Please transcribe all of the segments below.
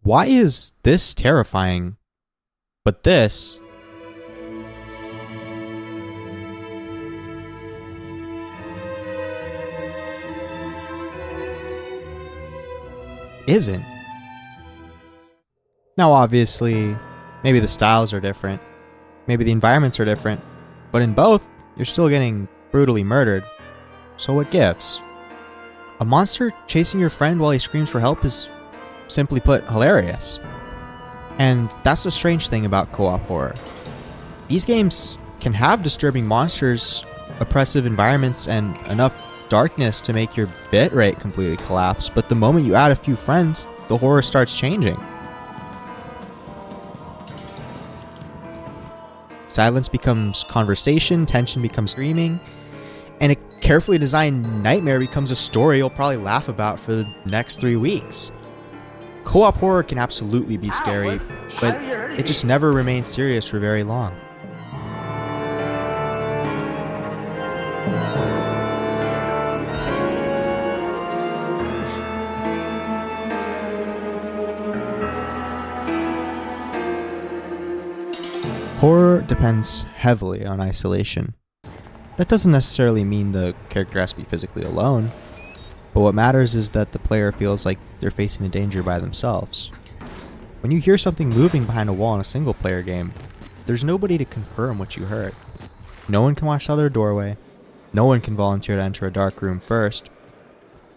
Why is this terrifying, but this isn't? Now, obviously, maybe the styles are different, maybe the environments are different, but in both, you're still getting brutally murdered. So what gives? A monster chasing your friend while he screams for help is, simply put, hilarious. And that's the strange thing about co-op horror. These games can have disturbing monsters, oppressive environments, and enough darkness to make your bitrate completely collapse, but the moment you add a few friends, the horror starts changing. Silence becomes conversation, tension becomes screaming, and a carefully designed nightmare becomes a story you'll probably laugh about for the next 3 weeks. Co-op horror can absolutely be scary, but it just never remains serious for very long. Horror depends heavily on isolation. That doesn't necessarily mean the character has to be physically alone, but what matters is that the player feels like they're facing the danger by themselves. When you hear something moving behind a wall in a single player game, there's nobody to confirm what you heard. No one can watch the other doorway, no one can volunteer to enter a dark room first,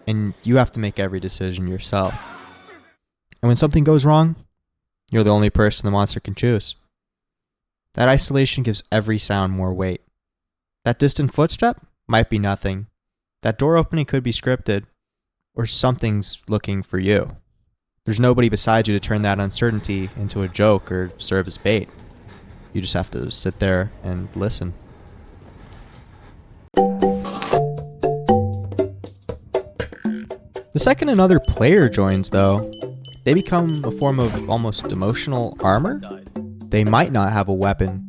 and you have to make every decision yourself. And when something goes wrong, you're the only person the monster can choose. That isolation gives every sound more weight. That distant footstep might be nothing. That door opening could be scripted, or something's looking for you. There's nobody beside you to turn that uncertainty into a joke or serve as bait. You just have to sit there and listen. The second another player joins, though, they become a form of almost emotional armor. They might not have a weapon.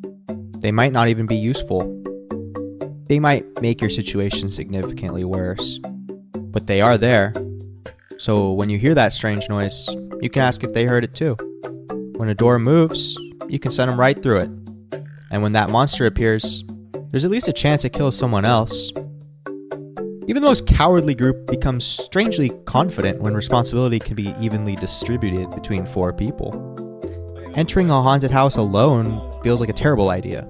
They might not even be useful. They might make your situation significantly worse. But they are there. So when you hear that strange noise, you can ask if they heard it too. When a door moves, you can send them right through it. And when that monster appears, there's at least a chance it kills someone else. Even the most cowardly group becomes strangely confident when responsibility can be evenly distributed between 4 people. Entering a haunted house alone feels like a terrible idea.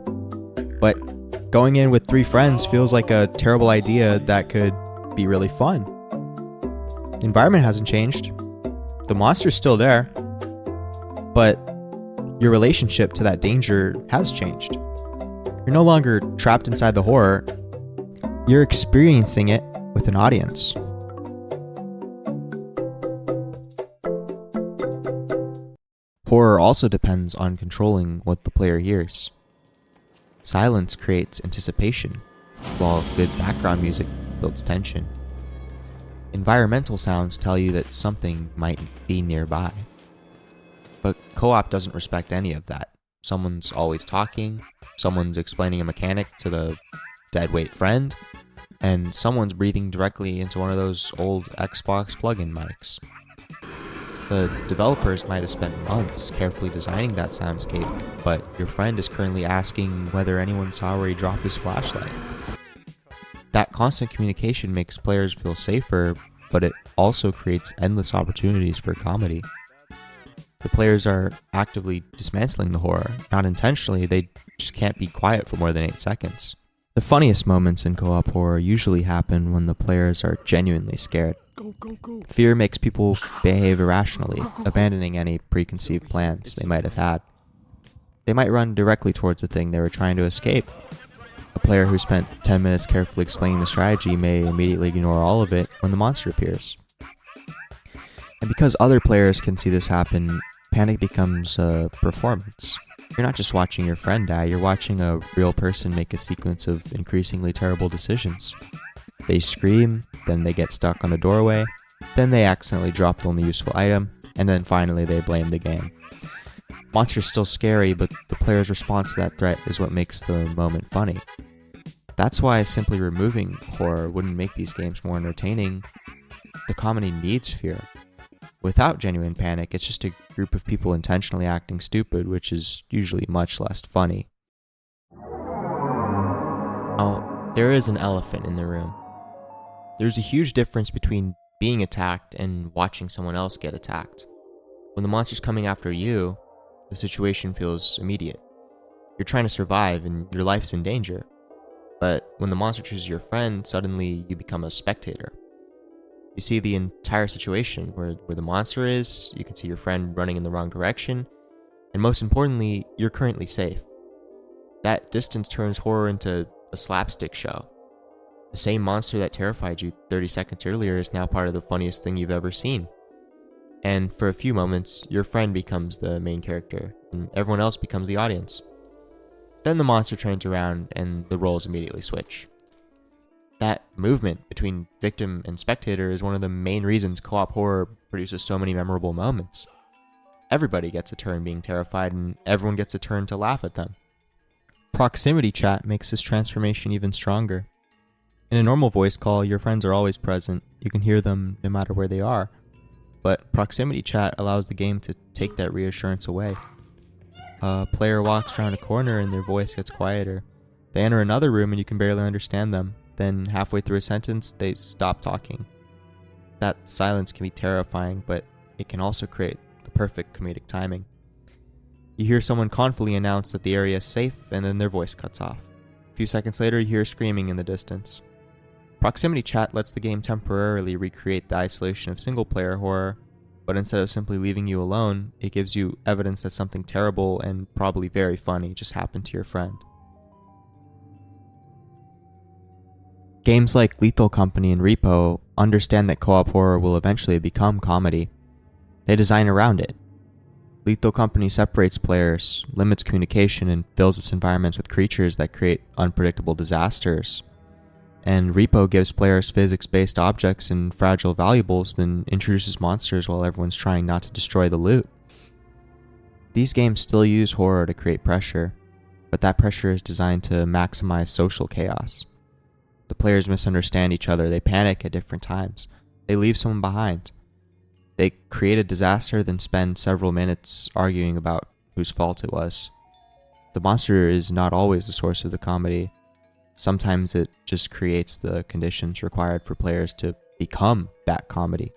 But going in with 3 friends feels like a terrible idea that could be really fun. The environment hasn't changed. The monster's still there. But your relationship to that danger has changed. You're no longer trapped inside the horror. You're experiencing it with an audience. Horror also depends on controlling what the player hears. Silence creates anticipation, while good background music builds tension. Environmental sounds tell you that something might be nearby. But co-op doesn't respect any of that. Someone's always talking, someone's explaining a mechanic to the deadweight friend, and someone's breathing directly into one of those old Xbox plug-in mics. The developers might have spent months carefully designing that soundscape, but your friend is currently asking whether anyone saw where he dropped his flashlight. That constant communication makes players feel safer, but it also creates endless opportunities for comedy. The players are actively dismantling the horror. Not intentionally, they just can't be quiet for more than 8 seconds. The funniest moments in co-op horror usually happen when the players are genuinely scared. Go. Fear makes people behave irrationally, abandoning any preconceived plans they might have had. They might run directly towards the thing they were trying to escape. A player who spent 10 minutes carefully explaining the strategy may immediately ignore all of it when the monster appears. And because other players can see this happen, panic becomes a performance. You're not just watching your friend die, you're watching a real person make a sequence of increasingly terrible decisions. They scream, then they get stuck on a doorway, then they accidentally drop the only useful item, and then finally they blame the game. Monster's still scary, but the player's response to that threat is what makes the moment funny. That's why simply removing horror wouldn't make these games more entertaining. The comedy needs fear. Without genuine panic, it's just a group of people intentionally acting stupid, which is usually much less funny. Now, there is an elephant in the room. There's a huge difference between being attacked and watching someone else get attacked. When the monster's coming after you, the situation feels immediate. You're trying to survive and your life's in danger. But when the monster chooses your friend, suddenly you become a spectator. You see the entire situation where the monster is, you can see your friend running in the wrong direction, and most importantly, you're currently safe. That distance turns horror into a slapstick show. The same monster that terrified you 30 seconds earlier is now part of the funniest thing you've ever seen. And for a few moments, your friend becomes the main character, and everyone else becomes the audience. Then the monster turns around and the roles immediately switch. That movement between victim and spectator is one of the main reasons co-op horror produces so many memorable moments. Everybody gets a turn being terrified, and everyone gets a turn to laugh at them. Proximity chat makes this transformation even stronger. In a normal voice call, your friends are always present. You can hear them no matter where they are. But proximity chat allows the game to take that reassurance away. A player walks around a corner and their voice gets quieter. They enter another room and you can barely understand them. Then halfway through a sentence, they stop talking. That silence can be terrifying, but it can also create the perfect comedic timing. You hear someone confidently announce that the area is safe, and then their voice cuts off. A few seconds later, you hear screaming in the distance. Proximity chat lets the game temporarily recreate the isolation of single-player horror, but instead of simply leaving you alone, it gives you evidence that something terrible and probably very funny just happened to your friend. Games like Lethal Company and R.E.P.O understand that co-op horror will eventually become comedy. They design around it. Lethal Company separates players, limits communication, and fills its environments with creatures that create unpredictable disasters. And R.E.P.O gives players physics-based objects and fragile valuables, then introduces monsters while everyone's trying not to destroy the loot. These games still use horror to create pressure, but that pressure is designed to maximize social chaos. The players misunderstand each other, they panic at different times, they leave someone behind. They create a disaster, then spend several minutes arguing about whose fault it was. The monster is not always the source of the comedy. Sometimes it just creates the conditions required for players to become that comedy.